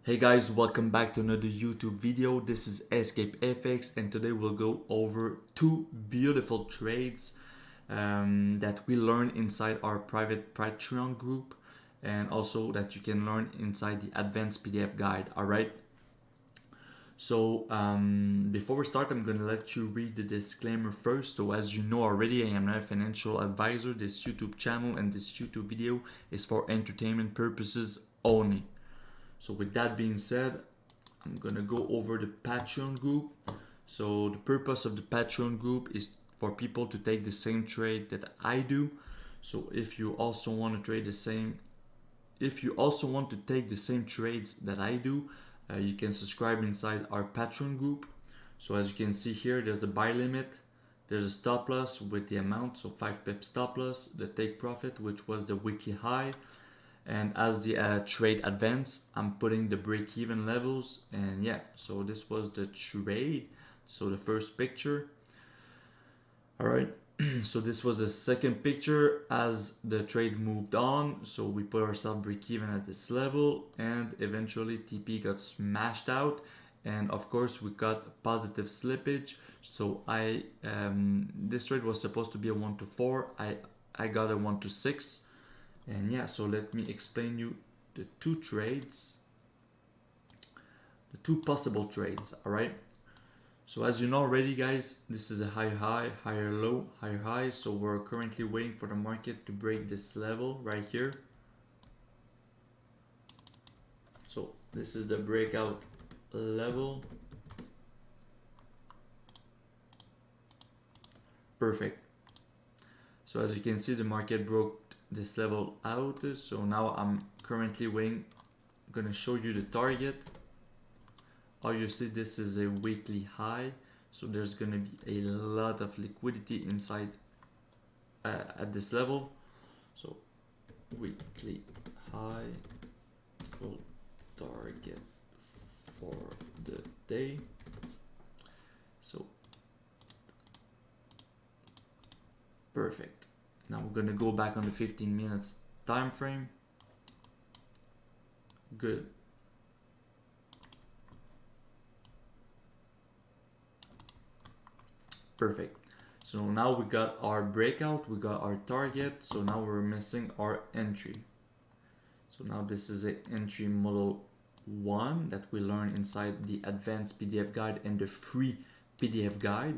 Hey guys, welcome back to another YouTube video. This is Escape FX and today we'll go over two beautiful trades that we learn inside our private Patreon group and also that you can learn inside the advanced PDF guide, alright? So before we start, I'm going to let you read the disclaimer first. So as you know already, I am not a financial advisor. This YouTube channel and this YouTube video is for entertainment purposes only. So with that being said, I'm gonna go over the Patreon group. So the purpose of the Patreon group is for people to take the same trade that I do. So if you also want to trade the same, if you also want to take the same trades that I do, you can subscribe inside our Patreon group. So as you can see here, there's the buy limit, there's a stop loss with the amount, so 5 pip stop loss, the take profit, which was the weekly high. And as the trade advance, I'm putting the break-even levels, and yeah, so this was the trade. So the first picture, all right. So this was the second picture as the trade moved on. So we put ourselves break-even at this level, and eventually TP got smashed out, and of course we got positive slippage. So this trade was supposed to be a 1 to 4. I got a 1 to 6. And yeah, so let me explain you the two trades, the two possible trades, all right? So as you know already, guys, this is a higher high, higher low, higher high. So we're currently waiting for the market to break this level right here. So this is the breakout level. Perfect. So as you can see, the market broke this level out. So now I'm currently waiting. I'm gonna show you the target. Obviously this is a weekly high, so there's gonna be a lot of liquidity inside at this level. So weekly high equal target for the day. So perfect. Now we're gonna go back on the 15 minutes time frame. Good. Perfect. So now we got our breakout, we got our target. So now we're missing our entry. So now this is an entry model 1 that we learn inside the advanced PDF guide and the free PDF guide.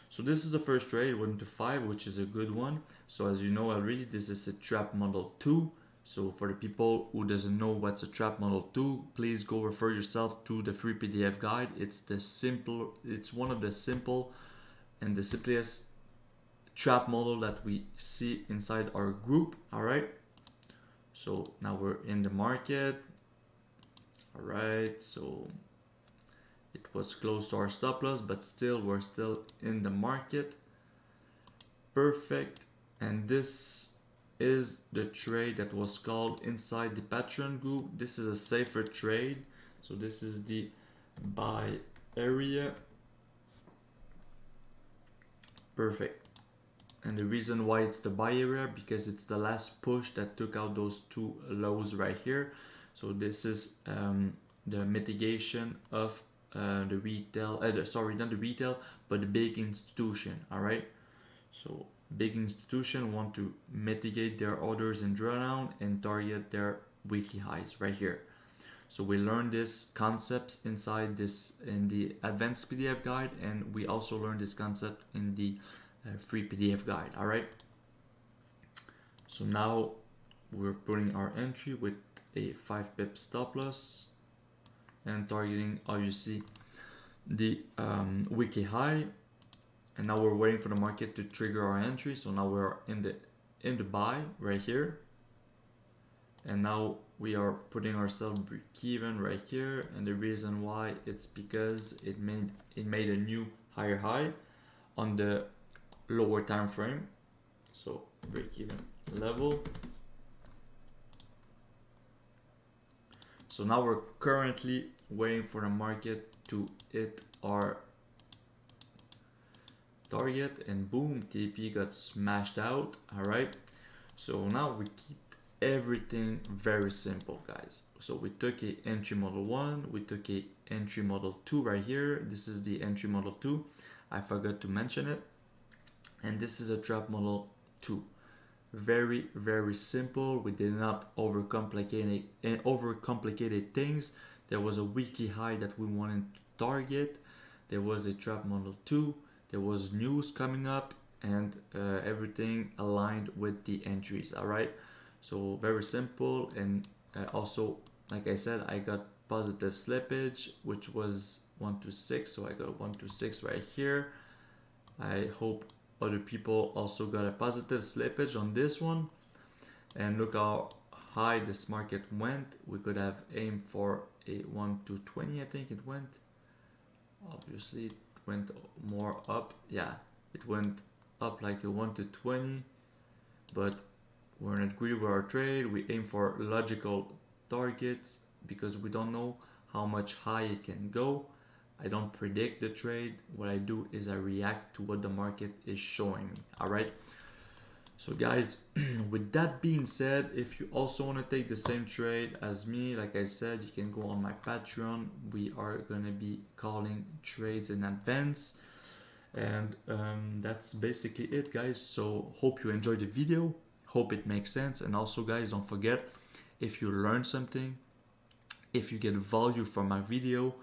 So this is the first trade, 1 to 5, which is a good one. So as you know already, this is a trap model 2. So for the people who doesn't know what's a trap model 2, please go refer yourself to the free PDF guide. It's one of the simple and the simplest trap model that we see inside our group. All right. So now we're in the market. All right. So it was close to our stop loss, but still we're still in the market. Perfect. And this is the trade that was called inside the Patreon group. This is a safer trade. So this is the buy area. Perfect. And the reason why it's the buy area, because it's the last push that took out those two lows right here. So this is the mitigation of the retail, sorry, not the retail, but the big institution. All right. So big institution want to mitigate their orders in drawdown and target their weekly highs right here. So we learned this concepts inside this in the advanced PDF guide, and we also learned this concept in the free PDF guide. All right. So now we're putting our entry with a 5 pip stop loss and targeting obviously the weekly high, and now we're waiting for the market to trigger our entry. So now we're in the buy right here, and now we are putting ourselves break even right here. And the reason why, it's because it made a new higher high on the lower time frame. So break even level. So now we're currently waiting for the market to hit our target, and boom, TP got smashed out. All right. So now we keep everything very simple, guys. So we took a entry model 1, we took a entry model 2 right here. This is the entry model 2. I forgot to mention it. And this is a trap model 2. Very, very simple. We did not overcomplicate things. There was a weekly high that we wanted to target. There was a trap model 2. There was news coming up, and everything aligned with the entries. All right, so very simple. And also, like I said, I got positive slippage, which was 1 to 6. So I got 1 to 6 right here. I hope other people also got a positive slippage on this one. And look how high this market went. We could have aimed for a 1 to 20. I think it went. Obviously, it went more up. Yeah, it went up like a 1 to 20, but we're not greedy with our trade. We aim for logical targets because we don't know how much high it can go. I don't predict the trade. What I do is I react to what the market is showing me. All right. So guys, with that being said, if you also want to take the same trade as me, like I said, you can go on my Patreon. We are going to be calling trades in advance. And that's basically it, guys. So hope you enjoyed the video. Hope it makes sense. And also, guys, don't forget, if you learn something, if you get value from my video,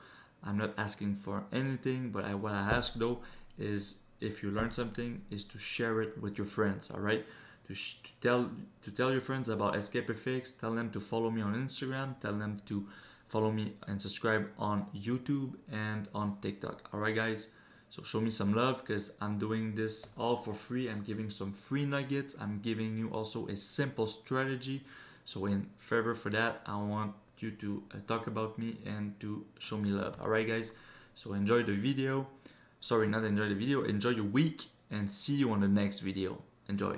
I'm not asking for anything, but what I ask though is, if you learn something, is to share it with your friends. All right, to tell your friends about EscapeFX. Tell them to follow me on Instagram. Tell them to follow me and subscribe on YouTube and on TikTok. All right, guys. So show me some love, because I'm doing this all for free. I'm giving some free nuggets. I'm giving you also a simple strategy. So in favor for that, I want you to talk about me and to show me love. All right, guys. So enjoy the video. Sorry, not enjoy the video. Enjoy your week, and see you on the next video. Enjoy.